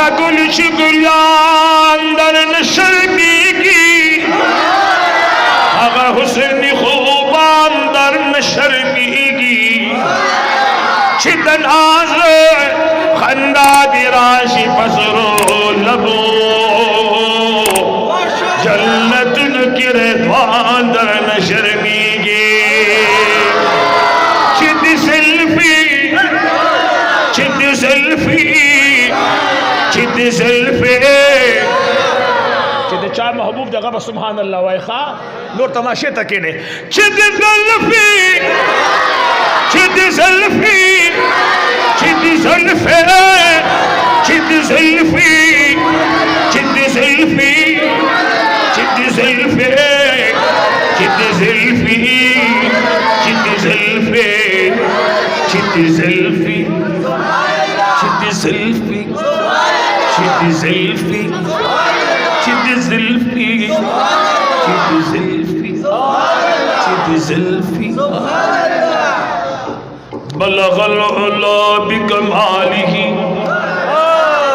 आगा गुलश गुलान दर नशर्मीगी आगा हुस्न खूबान दर नशर्मीगी छिदन आज खंदा दिराशी पसरो लबो जन्नत किरे दर नशर्मीगी छिद सेल्फी छिद सेल्फी छिद सेल्फी छिद चार महबूब जगह पर सुभान अल्लाह वाइखा नूर तमाशे तक ने छिद सेल्फी छिद सेल्फी छिद सेल्फी छिद सेल्फी छिद सेल्फी छिद सेल्फी छिद सेल्फी छिद सेल्फी छिद सेल्फी छिद सेल्फी छिद सेल्फी छिद सेल्फी छिद सेल्फी छिद सेल्फी बलगल उला बिकमालिही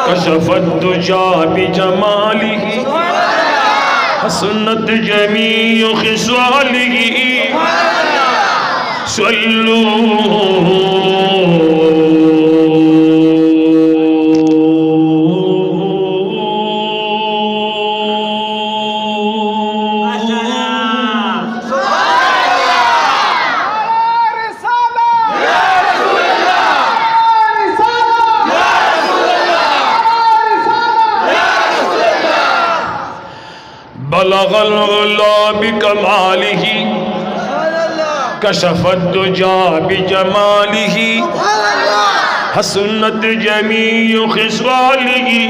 कशफत दुजा बिजमालिही हसनत जमीउ खिसालिही सल्लू बलगल उला बिकमालिही कशफत दुजा बिजमालिही हसनत जमीउ खिसालिही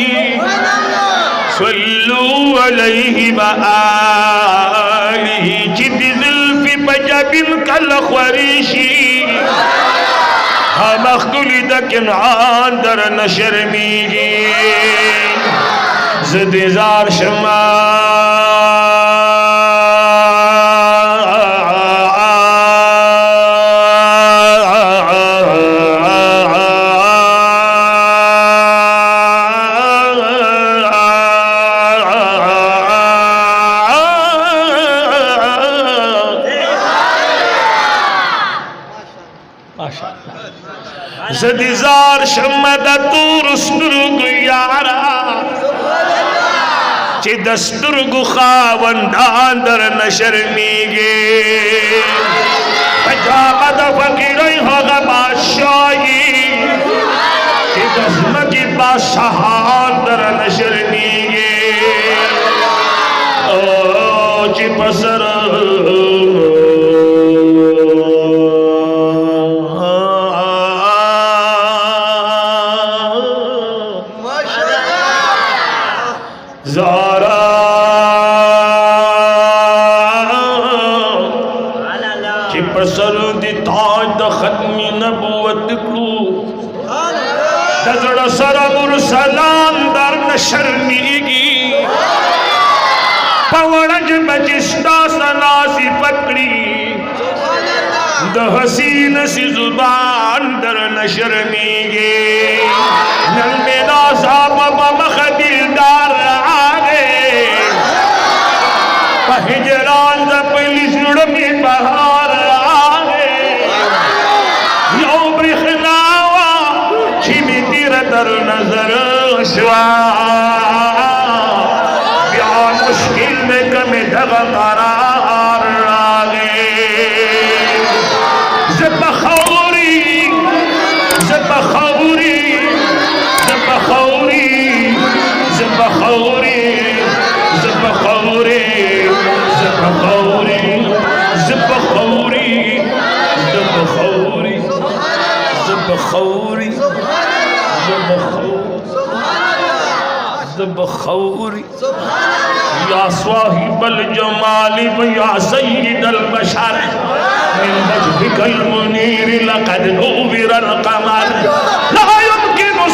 सल्लू अलैहि व आलिही छिद जुल्फी बजबिन कल ख्वरीशी हम अख्तुलिद किनान दर नशर्मीगी ज़िदजार शमा ज़दिजार शम्मद तुरस्तुर्गु यारा चे दस्तुर्गु खावंदान दर नशर्मीगे पजामद फकीरई होगा बादशाही चे दस्मकी बादशाहान दर नशर्मीगे ओ चे पसर ज़ारा कि पसर दी ताज द खत्मी नबूवत को दजड़ सरा मुरसलान दर नशर्मीगी पवनज बजिस्ता सनासी पकड़ी द हसीन सी जुबान दर नशर्मीगी नल मेरा साब मखदिलदार हिजरान जपली सुड़ में बहार आए यो ब्रिखलावा छिमी तीर दर नजर शवा प्यार मुश्किल में कमे जगह करार आगे ज़बखौरी ज़बखौरी ज़बखौरी ज़बखौरी ज़बखौरी ज़बखौरी ज़बखौरी ज़बखौरी ज़बखौरी ज़बखौरी या साहिबल जमाली व या सय्यिदल बशर मिन वजहिकल मुनीर लक़द नूविरल क़मर ला युमकिनु